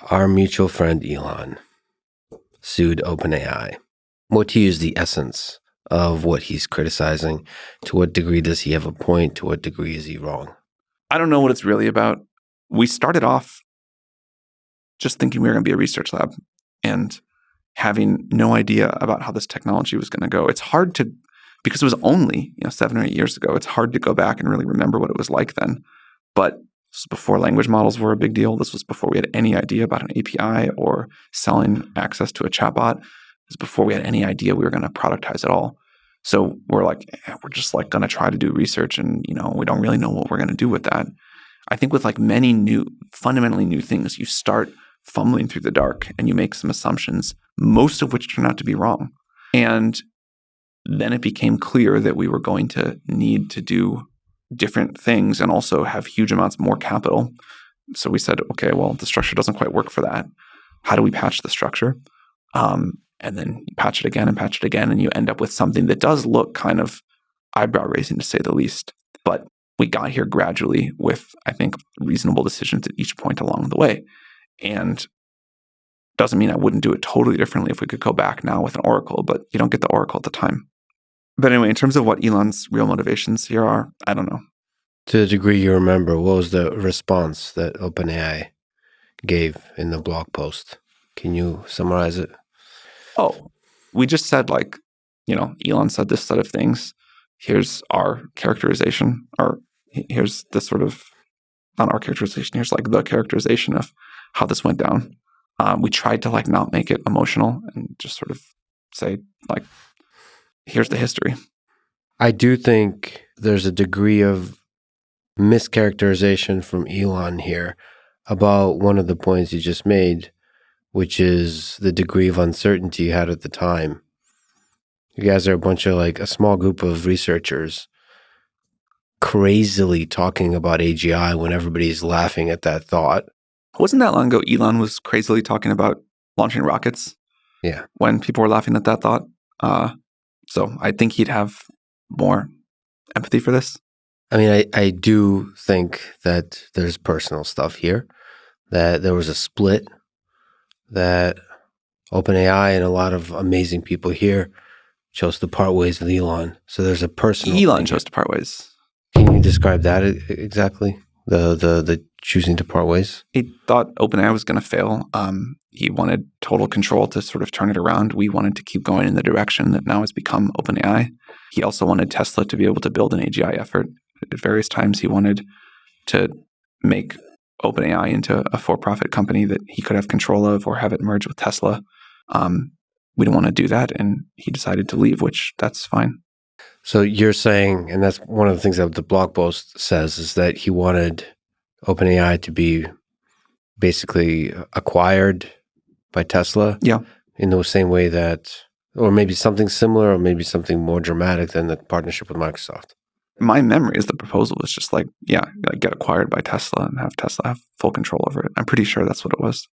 Our mutual friend Elon sued OpenAI. What to you is the essence of what he's criticizing? To what degree does he have a point? To what degree is he wrong? I don't know what it's really about. We started off just thinking we were going to be a research lab and having no idea about how this technology was going to go. It's hard to, because it was only 7 or 8 years ago, it's hard to go back and really remember what it was like then. But this was before language models were a big deal. This was before we had any idea about an API or selling access to a chatbot. This was before we had any idea we were going to productize it all. So we're just going to try to do research, and we don't really know what we're going to do with that. I think with many fundamentally new things, you start fumbling through the dark and you make some assumptions, most of which turn out to be wrong. And then it became clear that we were going to need to do different things and also have huge amounts more capital. So we said, okay, well, the structure doesn't quite work for that. How do we patch the structure? And then you patch it again, and you end up with something that does look kind of eyebrow-raising, to say the least. But we got here gradually with, I think, reasonable decisions at each point along the way. And doesn't mean I wouldn't do it totally differently if we could go back now with an oracle, but you don't get the oracle at the time. But anyway, in terms of what Elon's real motivations here are, I don't know. To the degree you remember, what was the response that OpenAI gave in the blog post? Can you summarize it? Oh, we just said Elon said this set of things. Here's our characterization, or here's the sort of, not our characterization, here's the characterization of how this went down. We tried to not make it emotional and just sort of say here's the history. I do think there's a degree of mischaracterization from Elon here about one of the points you just made, which is the degree of uncertainty you had at the time. You guys are a bunch of a small group of researchers crazily talking about AGI when everybody's laughing at that thought. Wasn't that long ago Elon was crazily talking about launching rockets? Yeah. When people were laughing at that thought. So I think he'd have more empathy for this. I mean, I do think that there's personal stuff here, that there was a split, that OpenAI and a lot of amazing people here chose to part ways with Elon. So there's a personal Elon chose to part ways. Can you describe that exactly? The choosing to part ways? He thought OpenAI was going to fail. He wanted total control to sort of turn it around. We wanted to keep going in the direction that now has become OpenAI. He also wanted Tesla to be able to build an AGI effort. At various times, he wanted to make OpenAI into a for-profit company that he could have control of or have it merge with Tesla. We didn't want to do that, and he decided to leave, which that's fine. So you're saying, and that's one of the things that the blog post says, is that he wanted OpenAI to be basically acquired by Tesla. Yeah. In the same way that, or maybe something similar, or maybe something more dramatic than the partnership with Microsoft. My memory is the proposal was just get acquired by Tesla and have Tesla have full control over it. I'm pretty sure that's what it was.